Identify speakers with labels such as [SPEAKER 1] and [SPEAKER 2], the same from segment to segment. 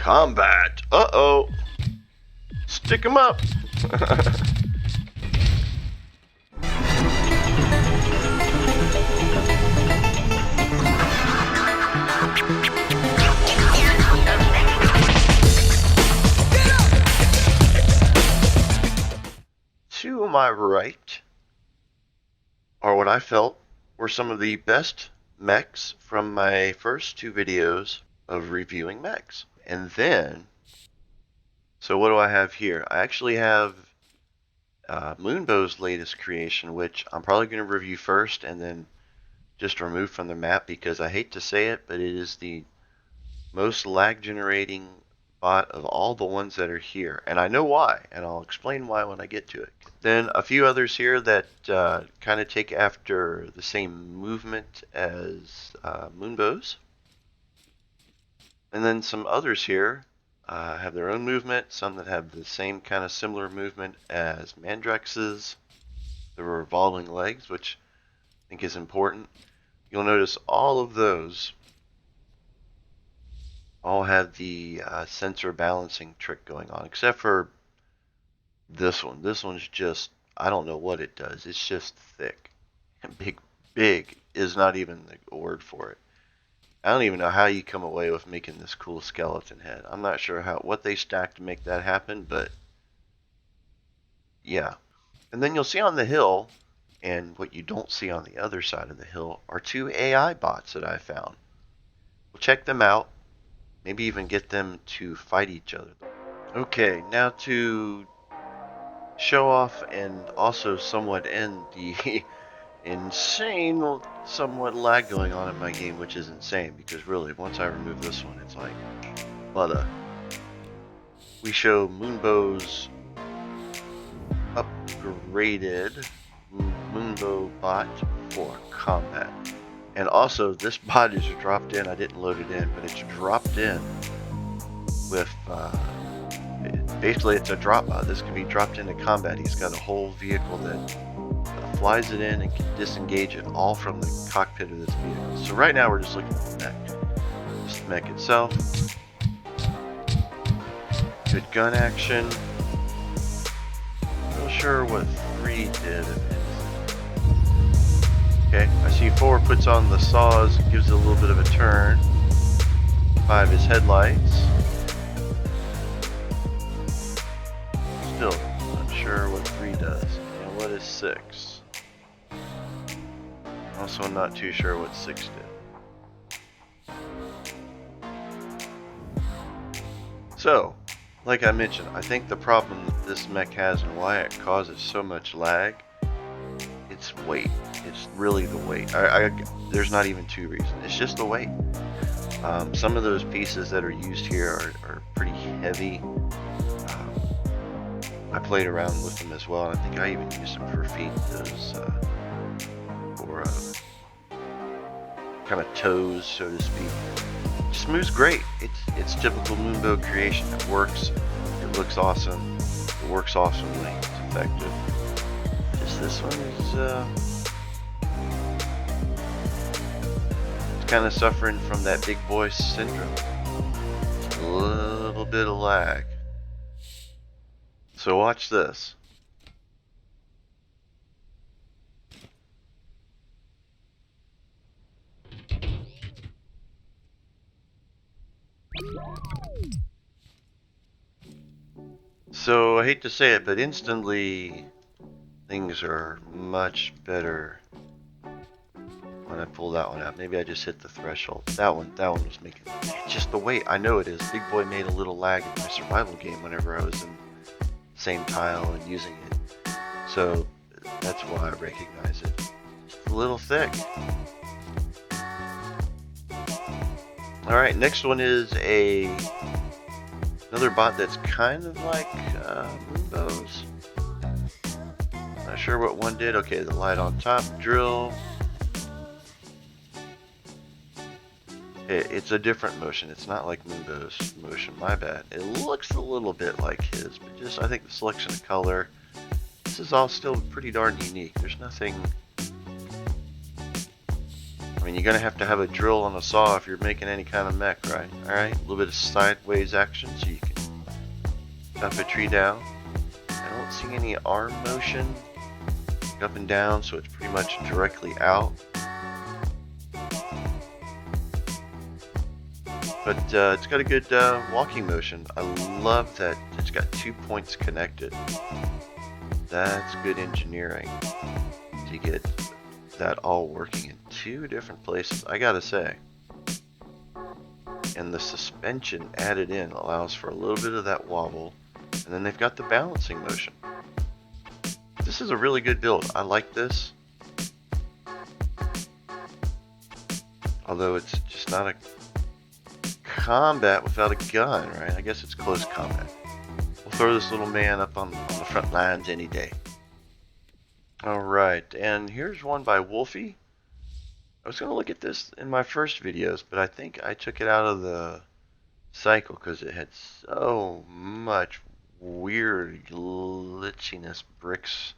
[SPEAKER 1] Combat. Uh-oh. Stick 'em up. To my right are what I felt were some of the best mechs from my first two videos of reviewing mechs. And then, so what do I have here? I actually have Moonbow's latest creation, which I'm probably going to review first and then just remove from the map, because I hate to say it, but it is the most lag generating bot of all the ones that are here, and I know why, and I'll explain why when I get to it. Then a few others here that kind of take after the same movement as Moonbow's, and then some others here have their own movement, some that have the same kind of similar movement as Mandrex's, the revolving legs, which I think is important. You'll notice all of those all have the sensor balancing trick going on, except for this one. This one's just, I don't know what it does. It's just thick. Big is not even the word for it. I don't even know how you come away with making this cool skeleton head. I'm not sure what they stacked to make that happen, but yeah. And then you'll see on the hill, and what you don't see on the other side of the hill, are two AI bots that I found. We'll check them out. Maybe even get them to fight each other. Okay, now to show off and also somewhat end the insane, somewhat lag going on in my game, which is insane, because really, once I remove this one, it's like butter. We show Moonbow's upgraded Moonbow bot for combat. And also, this bot is dropped in. I didn't load it in, but it's dropped in with, basically it's a drop bot. This can be dropped into combat. He's got a whole vehicle that flies it in and can disengage it all from the cockpit of this vehicle. So right now we're just looking at the mech. Just the mech itself. Good gun action. Not sure what 3 did. Okay, I see 4 puts on the saws, gives it a little bit of a turn. 5 is headlights. Still not sure what 3 does. And what is 6? Also not too sure what 6 did. So, like I mentioned, I think the problem that this mech has and why it causes so much lag, it's weight. It's really the weight. There's not even 2 reasons. It's just the weight. Some of those pieces that are used here are pretty heavy. I played around with them as well, and I think I even used them for feet, those for kind of toes, so to speak. It just moves great. It's typical Moonbow creation. It works. It looks awesome. It works awesomely. It's effective. Just this one is kind of suffering from that big boy syndrome. A little bit of lag. So watch this. So I hate to say it, but instantly things are much better when I pull that one out. Maybe I just hit the threshold. That one was making, it's just the weight. I know it is. Big boy made a little lag in my survival game whenever I was in the same tile and using it. So that's why I recognize it. Just a little thick. Alright, next one is another bot that's kind of like Moonbow's. Not sure what one did. Okay, the light on top, drill. It's a different motion. It's not like Moonbow's motion, my bad. It looks a little bit like his, but just I think the selection of color. This is all still pretty darn unique. There's nothing. I mean, you're going to have a drill and a saw if you're making any kind of mech, right? Alright, a little bit of sideways action so you can chop a tree down. I don't see any arm motion up and down, so it's pretty much directly out. But it's got a good walking motion. I love that it's got 2 points connected. That's good engineering to get that all working in 2 different places, I gotta say. And the suspension added in allows for a little bit of that wobble, and then they've got the balancing motion. This is a really good build. I like this. Although it's just not a combat without a gun, right? I guess it's close combat. We'll throw this little man up on the front lines any day. Alright, and here's one by Wolfie. I was going to look at this in my first videos, but I think I took it out of the cycle because it had so much weird glitchiness bricks.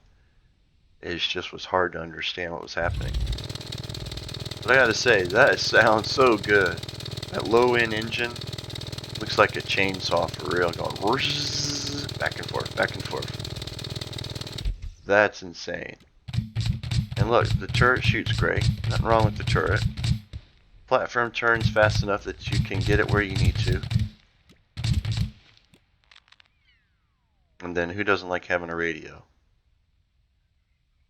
[SPEAKER 1] It just was hard to understand what was happening. But I gotta say, that sounds so good. That low-end engine looks like a chainsaw for real, going back and forth, back and forth. That's insane. And look, the turret shoots great. Nothing wrong with the turret. Platform turns fast enough that you can get it where you need to. And then who doesn't like having a radio?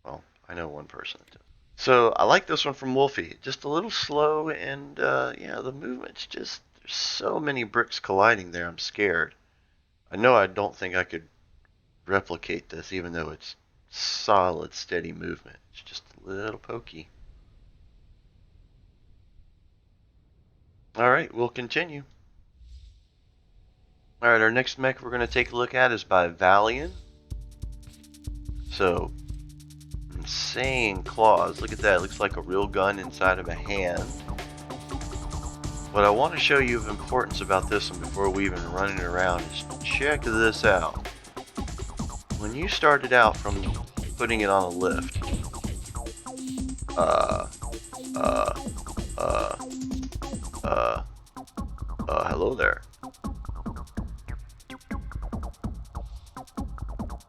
[SPEAKER 1] Well, I know one person that does. So I like this one from Wolfie. Just a little slow, and yeah, the movement's just, there's so many bricks colliding there, I'm scared. I know I don't think I could replicate this, even though it's solid, steady movement. It's just a little pokey. Alright, we'll continue. Alright, our next mech we're going to take a look at is by Valiant. So, insane claws. Look at that. It looks like a real gun inside of a hand. What I want to show you of importance about this one before we even run it around is check this out. When you started out from putting it on a lift, hello there.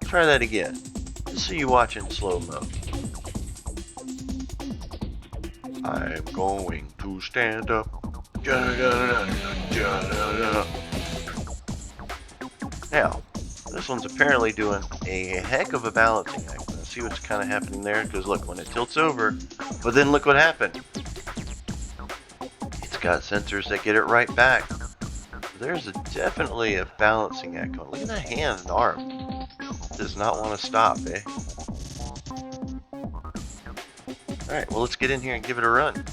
[SPEAKER 1] Try that again. Just so you watch in slow-mo. I'm going to stand up. Now, this one's apparently doing a heck of a balancing act. Let's see what's kind of happening there, because look, when it tilts over, but then look what happened. It's got sensors that get it right back. There's definitely a balancing act going. Look at that hand and arm. Does not want to stop, eh? Alright, well, let's get in here and give it a run.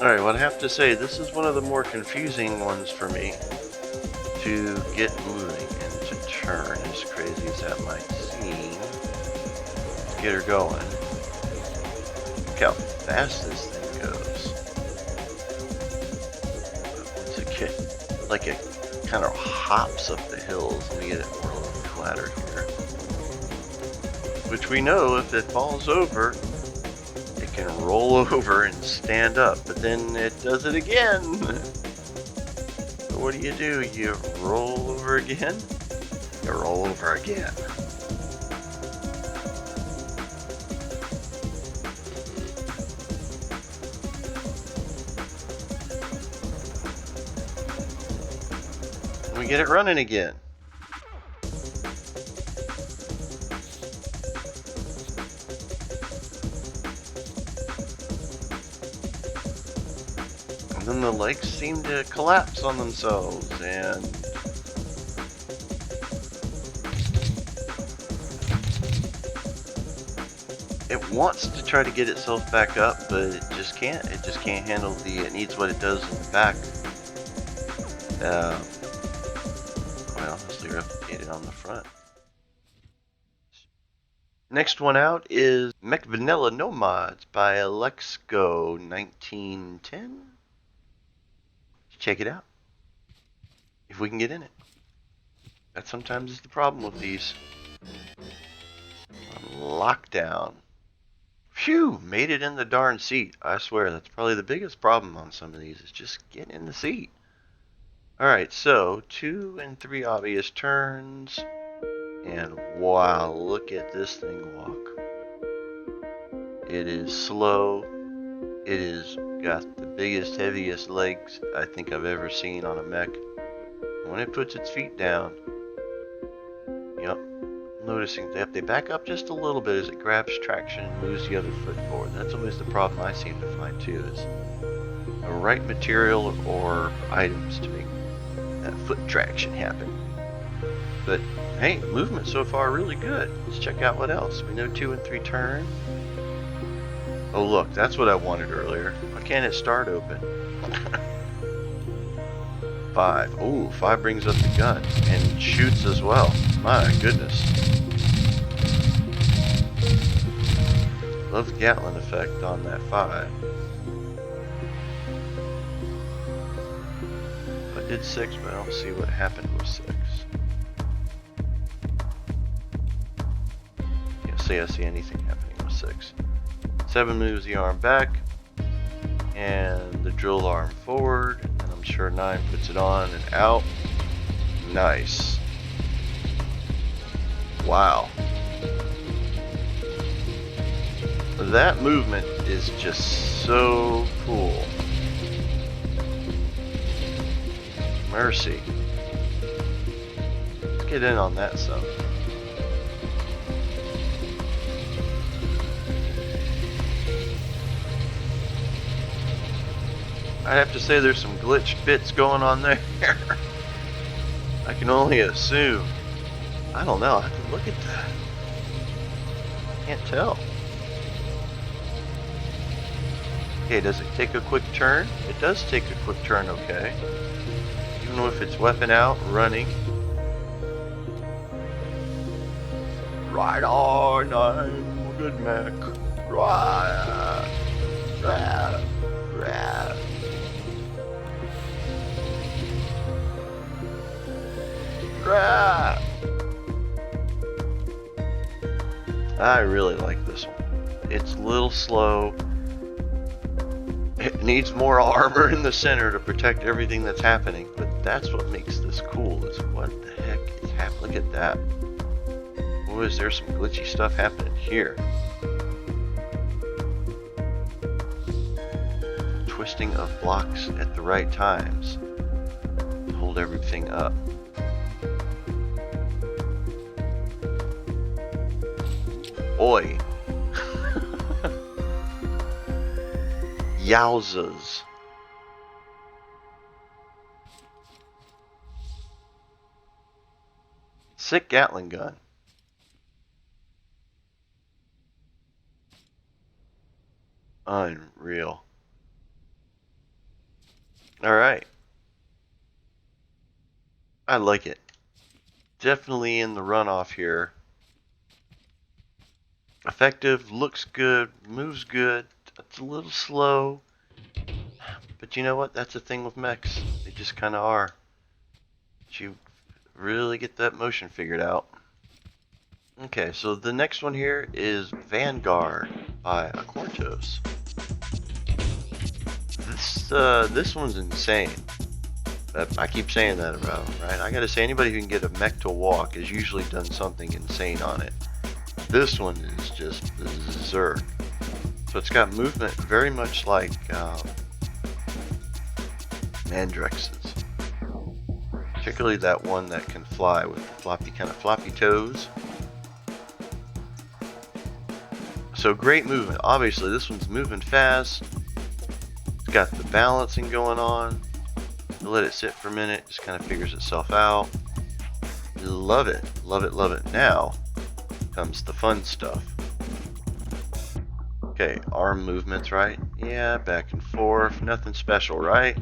[SPEAKER 1] Alright, well, I have to say, this is one of the more confusing ones for me to get moving and to turn, as crazy as that might seem. Let's get her going. Look how fast this thing goes. It's like it kind of hops up the hills. Let me get it more a little flatter here. Which we know, if it falls over, can roll over and stand up, but then it does it again. So what do? You roll over again? You roll over again. And we get it running again. And then the legs seem to collapse on themselves, and it wants to try to get itself back up, but it just can't. It just can't handle it needs what it does in the back. Well, let's clear up the data on the front. Next one out is Mech Vanilla Nomads by Alexco 1910. Check it out. If we can get in it. That sometimes is the problem with these. Lockdown. Phew, made it in the darn seat. I swear, that's probably the biggest problem on some of these, is just getting in the seat. Alright, so 2 and 3 obvious turns. And wow, look at this thing walk. It is slow. It has got the biggest, heaviest legs I think I've ever seen on a mech. When it puts its feet down, yep, noticing that they back up just a little bit as it grabs traction and moves the other foot forward. That's always the problem I seem to find too, is the right material or items to make that foot traction happen. But hey, movement so far really good. Let's check out what else. We know 2 and 3 turn. Oh look, that's what I wanted earlier. Why can't it start open? 5. Oh, 5 brings up the gun and shoots as well. My goodness. Love the Gatling effect on that 5. I did 6, but I don't see what happened with 6. Can't say I see anything happening with 6. 7 moves the arm back, and the drill arm forward, and I'm sure 9 puts it on and out. Nice. Wow. That movement is just so cool. Mercy. Let's get in on that some. I have to say there's some glitch bits going on there. I can only assume. I don't know. I have to look at that. Can't tell. Okay, does it take a quick turn? It does take a quick turn, okay. Even if it's weapon out, running. Right on, I'm a good mech. Right. Right. Right. Right. I really like this one. It's a little slow. It needs more armor in the center to protect everything that's happening, but that's what makes this cool, is what the heck is happening. Look at that. Oh, is there some glitchy stuff happening here? Twisting of blocks at the right times to hold everything up. Oi. Yowzas. Sick Gatling gun. Unreal. Alright. I like it. Definitely in the runoff here. Effective, looks good, moves good. It's a little slow. But you know what? That's the thing with mechs. They just kind of are. But you really get that motion figured out. Okay, so the next one here is Vanguard by Aquartos. This one's insane. I keep saying that about them, right? I gotta say, anybody who can get a mech to walk has usually done something insane on it. This one is just berserk. So it's got movement very much like Mandrex's. Particularly that one that can fly with the floppy toes. So great movement. Obviously this one's moving fast. It's got the balancing going on. You let it sit for a minute, just kind of figures itself out. Love it, love it, love it. Now comes the fun stuff. Okay, arm movements, right? Yeah, back and forth, nothing special, right?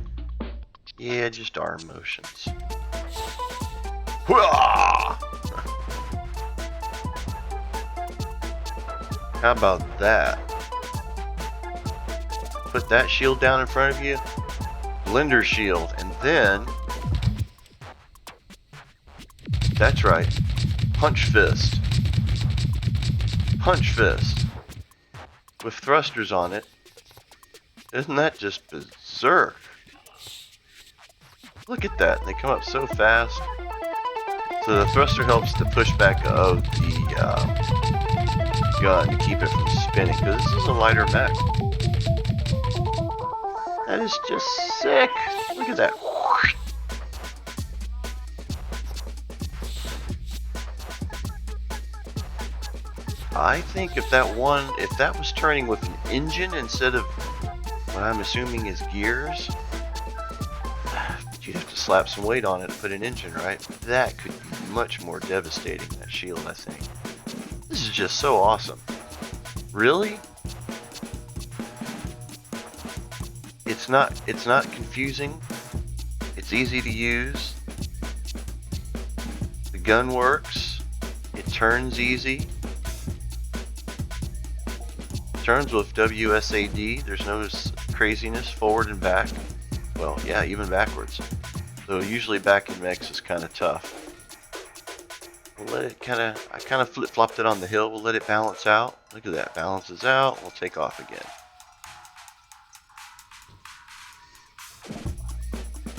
[SPEAKER 1] Yeah, just arm motions. How about that? Put that shield down in front of you, blender shield, and then, that's right, punch fist. Punch fist. With thrusters on it. Isn't that just berserk? Look at that, they come up so fast. So the thruster helps the pushback of the gun to keep it from spinning, because this is a lighter mech. That is just sick. Look at that. I think if that was turning with an engine instead of what I'm assuming is gears, you'd have to slap some weight on it and put an engine, right? That could be much more devastating, that shield, I think. This is just so awesome. Really? It's not confusing. It's easy to use. The gun works. It turns easy. Turns with WSAD. There's no craziness forward and back. Well, yeah, even backwards. Though usually back in mechs is kind of tough. We'll let it I kind of flip-flopped it on the hill. We'll let it balance out. Look at that. Balances out. We'll take off again.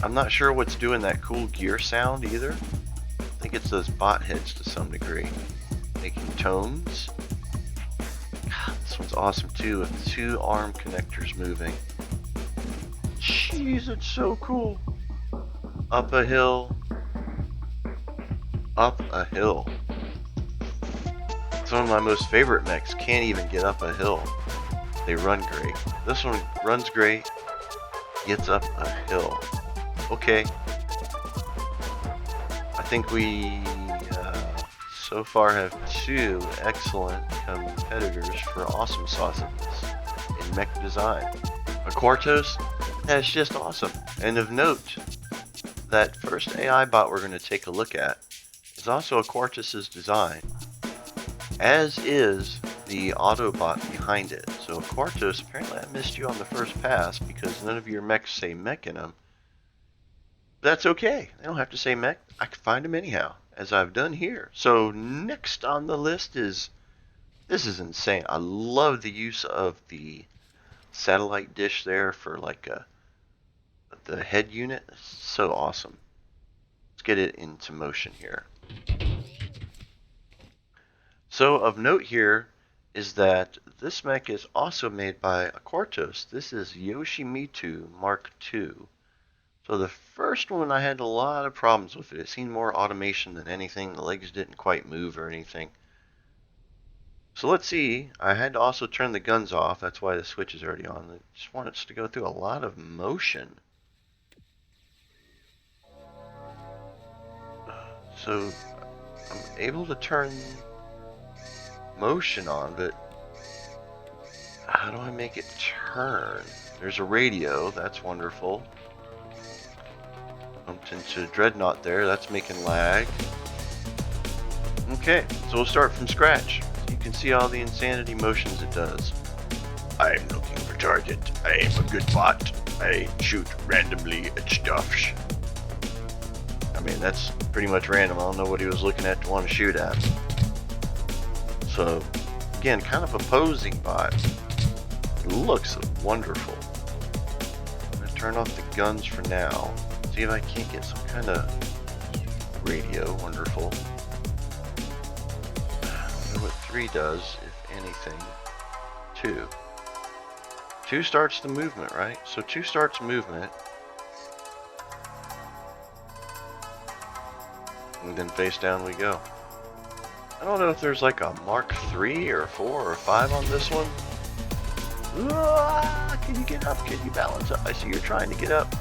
[SPEAKER 1] I'm not sure what's doing that cool gear sound either. I think it's those bot heads to some degree. Making tones. God, this one's awesome too, with 2 arm connectors moving. Jeez, it's so cool. Up a hill. Up a hill. Some of my most favorite mechs can't even get up a hill. They run great. This one runs great. Gets up a hill. Okay. I think we so far have 2 excellent competitors for awesome sauciness in mech design. A Quartos, that's just awesome. And of note, that first AI bot we're going to take a look at is also a Quartos' design, as is the Autobot behind it. So Quartos, apparently I missed you on the first pass because none of your mechs say mech in them. That's okay. They don't have to say mech. I can find them anyhow, as I've done here. So next on the list is, this is insane. I love the use of the satellite dish there for like the head unit. It's so awesome. Let's get it into motion here. So of note here is that this mech is also made by a Quartos. This is Yoshimitsu Mark II. So the first one I had a lot of problems with it. It seemed more automation than anything. The legs didn't quite move or anything. So let's see. I had to also turn the guns off. That's why the switch is already on. I just want us to go through a lot of motion. So I'm able to turn motion on, but how do I make it turn? There's a radio. That's wonderful. Bumped into Dreadnought there, that's making lag. Okay, so we'll start from scratch. So you can see all the insanity motions it does. I'm looking for target. I am a good bot. I shoot randomly at stuff. I mean, that's pretty much random. I don't know what he was looking at to want to shoot at. So, again, kind of a posing bot. It looks wonderful. I'm going to turn off the guns for now. See if I can't get some kind of radio. Wonderful. I don't know what 3 does, if anything. 2. 2 starts the movement, right? So 2 starts movement. And then face down we go. I don't know if there's like a Mark 3 or 4 or 5 on this one. Can you get up? Can you balance up? I see you're trying to get up.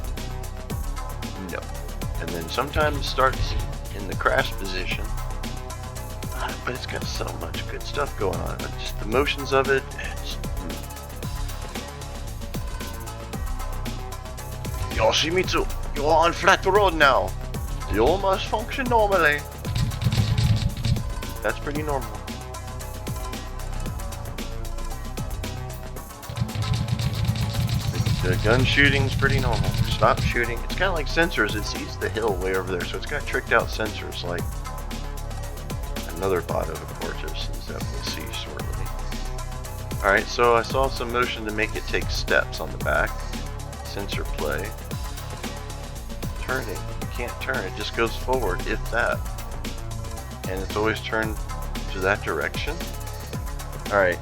[SPEAKER 1] No. And then sometimes starts in the crash position. But it's got so much good stuff going on. Just the motions of it. Yoshimitsu, you're on flat road now. still must function normally. That's pretty normal. The gun shooting's pretty normal. Stop shooting. It's kind of like sensors. It sees the hill way over there, so it's got tricked out sensors like another bot of a Cortus, as that we'll see shortly. Alright, so I saw some motion to make it take steps on the back. Sensor play. Turning. You can't turn. It just goes forward, if that. And it's always turned to that direction. Alright.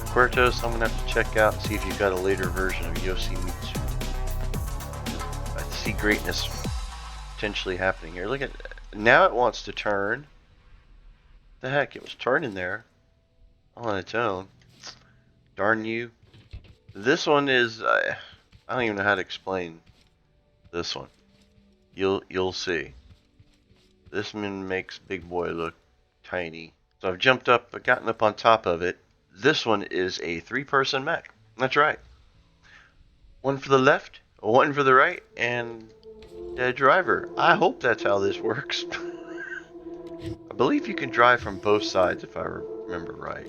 [SPEAKER 1] Cortus, I'm going to have to check out and see if you've got a later version of Yoshimitsu. I see greatness potentially happening here. Look at it. Now it wants to turn. The heck, it was turning there on its own. Darn you. This one is, I don't even know how to explain this one. You'll see. This one makes Big Boy look tiny. So I've jumped up, I've gotten up on top of it. This one is a 3-person mech. That's right. One for the left, one for the right, and a driver. I hope that's how this works. I believe you can drive from both sides if I remember right.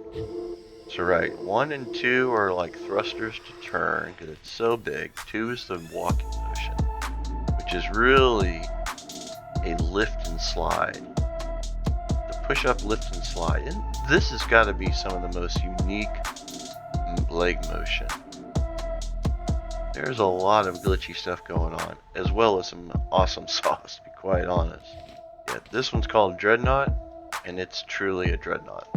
[SPEAKER 1] So right, 1 and 2 are like thrusters to turn because it's so big. 2 is the walking motion, which is really a lift and slide. The push up, lift and slide. And this has got to be some of the most unique leg motion. There's a lot of glitchy stuff going on, as well as some awesome sauce, to be quite honest. Yeah, this one's called Dreadnought, and it's truly a Dreadnought.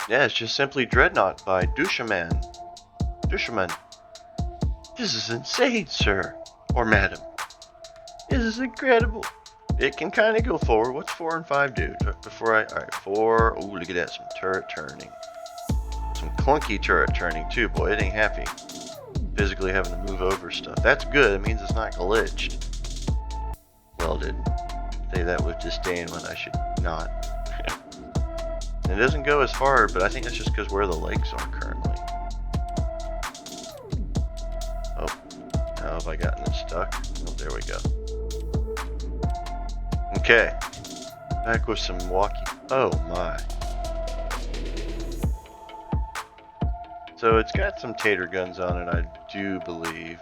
[SPEAKER 1] Yeah, it's just simply Dreadnought by Dushaman. Dushaman. This is insane, sir. Or madam. This is incredible. It can kind of go forward. What's 4 and 5 do? Alright, 4. Ooh, look at that. Some turret turning. Some clunky turret turning, too. Boy, it ain't happy. Physically having to move over stuff. That's good. It means it's not glitched. Welded. Say that with disdain when I should not. It doesn't go as far, but I think that's just because where the legs are currently. Oh, how have I gotten it stuck? Oh, there we go. Okay, back with some walkie. Oh my. So it's got some tater guns on it, I do believe.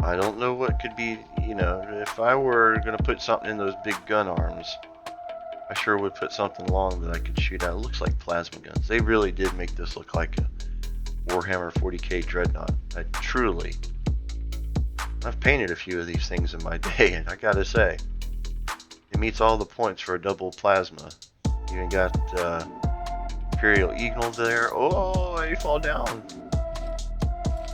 [SPEAKER 1] I don't know what could be, you know, if I were going to put something in those big gun arms, I sure would put something long that I could shoot out. It looks like plasma guns. They really did make this look like a Warhammer 40k Dreadnought. I've painted a few of these things in my day, and I gotta say, it meets all the points for a double plasma. You even got Imperial Eagle there. Oh, I fall down.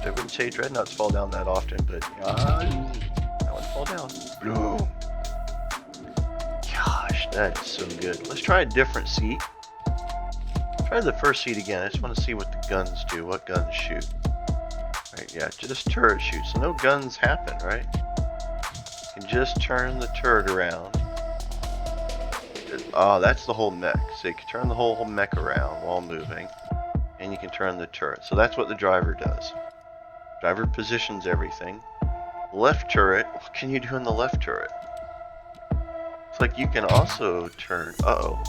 [SPEAKER 1] I wouldn't say Dreadnoughts fall down that often, but that one fall down. Boom. Gosh, that is so good. Let's try a different seat. Try the first seat again. I just want to see what the guns do, what guns shoot. Right, yeah, just turret shoot. So no guns happen, right? You can just turn the turret around. Oh, that's the whole mech. So you can turn the whole mech around while moving. And you can turn the turret. So that's what the driver does. Driver positions everything. Left turret, what can you do in the left turret? It's like you can also turn... Uh-oh.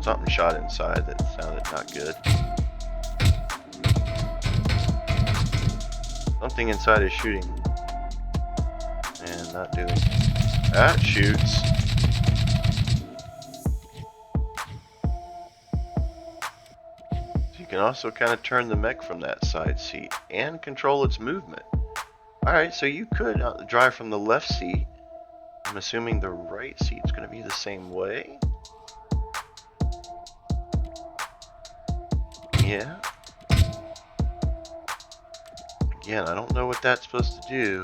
[SPEAKER 1] Something shot inside that sounded not good. Something inside is shooting. And not doing... That shoots. So you can also kind of turn the mech from that side seat and control its movement. Alright, so you could drive from the left seat. I'm assuming the right seat's going to be the same way. Yeah. Again, I don't know what that's supposed to do.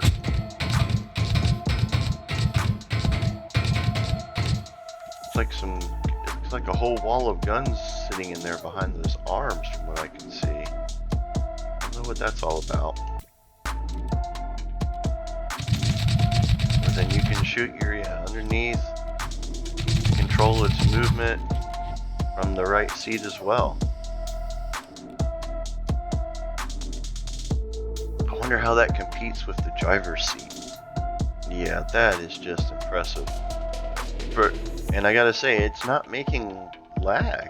[SPEAKER 1] It's like a whole wall of guns sitting in there behind those arms from what I can see. I don't know what that's all about. But then you can shoot your, underneath. Control its movement from the right seat as well. Wonder how that competes with the driver's seat. Yeah, that is just impressive. And I gotta say, it's not making lag.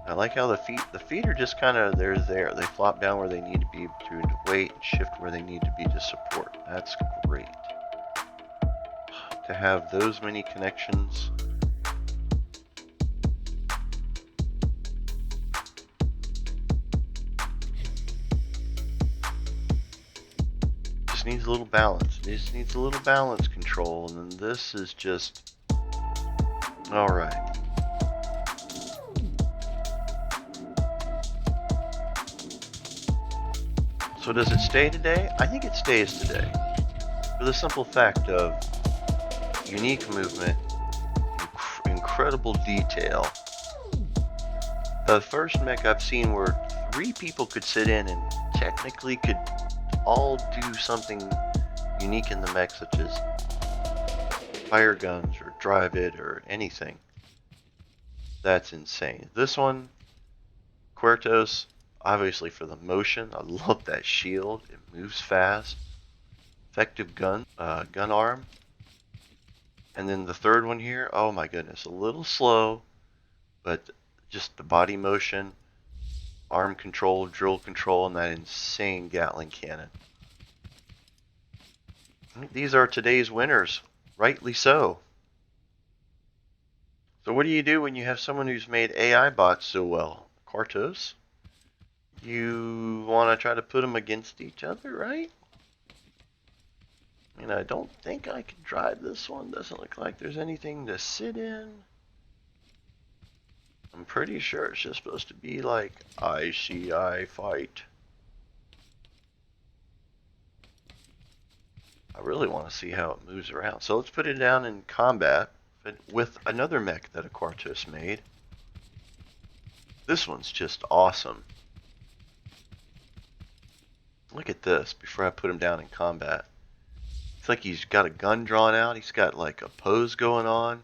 [SPEAKER 1] I like how the feet are just kind of, they're there. They flop down where they need to be to weight, and shift where they need to be to support. That's great. To have those many connections. Just needs a little balance. It just needs a little balance control, and then this is just alright. So does it stay today? I think it stays today. For the simple fact of unique movement, incredible detail. The first mech I've seen where 3 people could sit in and technically could all do something unique in the mech, such as fire guns or drive it or anything. That's insane. This one, Quertos, obviously for the motion. I love that shield. It moves fast. Effective gun arm. And then the third one here, oh my goodness, a little slow, but just the body motion, arm control, drill control, and that insane Gatling cannon. I think these are today's winners, rightly so. So what do you do when you have someone who's made AI bots so well? Quartos? You want to try to put them against each other, right? And I don't think I can drive this one. Doesn't look like there's anything to sit in. I'm pretty sure it's just supposed to be like ICI fight. I really want to see how it moves around. So let's put it down in combat with another mech that a Quartos made. This one's just awesome. Look at this before I put him down in combat. It's like he's got a gun drawn out. He's got like a pose going on.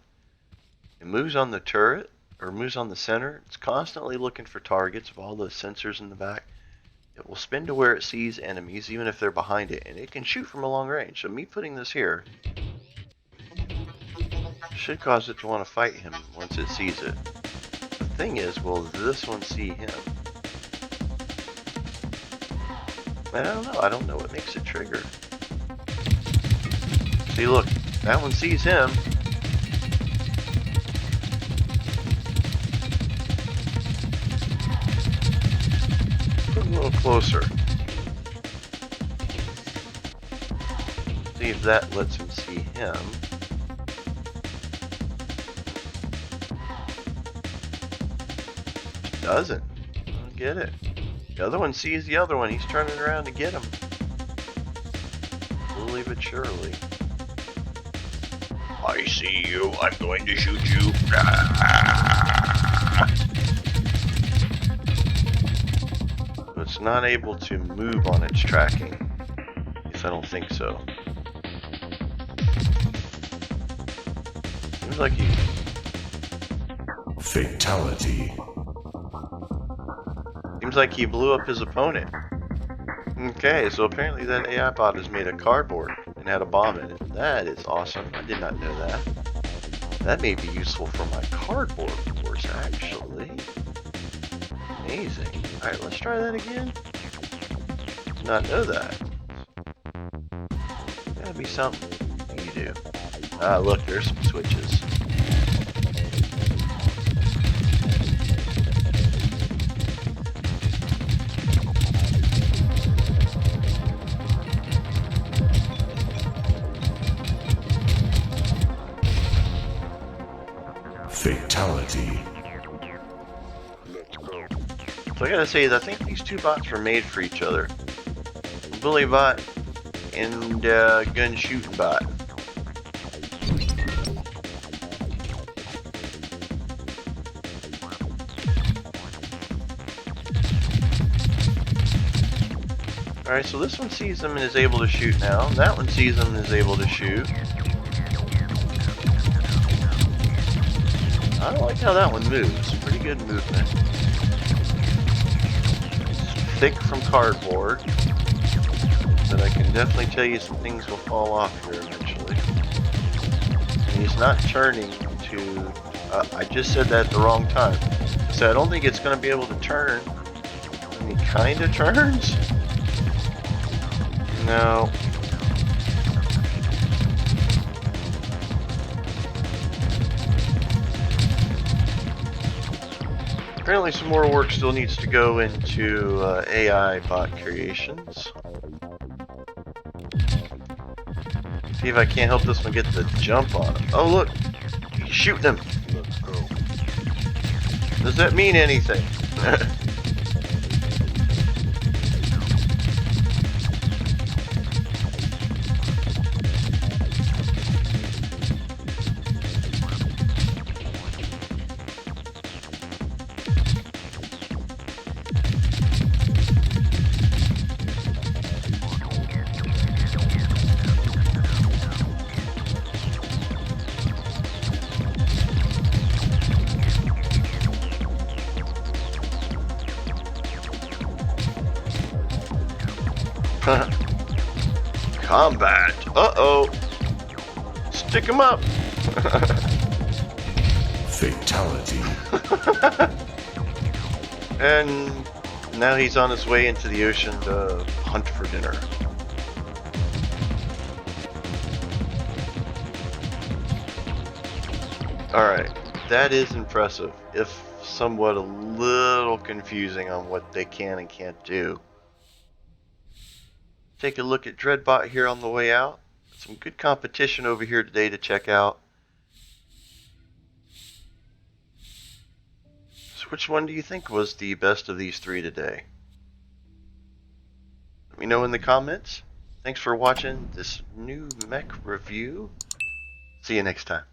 [SPEAKER 1] It moves on the turret, or moves on the center. It's constantly looking for targets of all the sensors in the back. It will spin to where it sees enemies, even if they're behind it, and it can shoot from a long range. So me putting this here should cause it to want to fight him once it sees it. The thing is, will this one see him? I don't know. I don't know what makes it trigger. See, look, that one sees him. Put him a little closer. See if that lets him see him. It doesn't. I don't get it. The other one sees the other one. He's turning around to get him. Slowly but surely. I see you. I'm going to shoot you. But it's not able to move on its tracking. At least I don't think so. Seems like he...
[SPEAKER 2] Fatality.
[SPEAKER 1] Seems like he blew up his opponent. Okay, so apparently that AI bot has made a cardboard and had a bomb in it. That is awesome. I did not know that. That may be useful for my cardboard course, actually. Amazing. Alright, let's try that again. Did not know that. Gotta be something you do. Ah, look, there's some switches.
[SPEAKER 2] Fatality.
[SPEAKER 1] So I gotta say, I think these two bots were made for each other. Bully bot and gun shooting bot. Alright, so this one sees them and is able to shoot now. And that one sees them and is able to shoot. I like how that one moves. Pretty good movement. Thick from cardboard. but I can definitely tell you some things will fall off here eventually. And he's not turning to... I just said that at the wrong time. So I don't think it's going to be able to turn. I mean, kind of turns? No. Apparently some more work still needs to go into AI bot creations. See if I can't help this one get the jump on him. Oh look, he's shooting him. Let's go. Does that mean anything? Combat. Uh-oh. Stick him up.
[SPEAKER 2] Fatality.
[SPEAKER 1] And now he's on his way into the ocean to hunt for dinner. Alright, that is impressive, if somewhat a little confusing on what they can and can't do. Take a look at Dreadbot here on the way out. Some good competition over here today to check out. So which one do you think was the best of these three today? Let me know in the comments. Thanks for watching this new mech review. See you next time.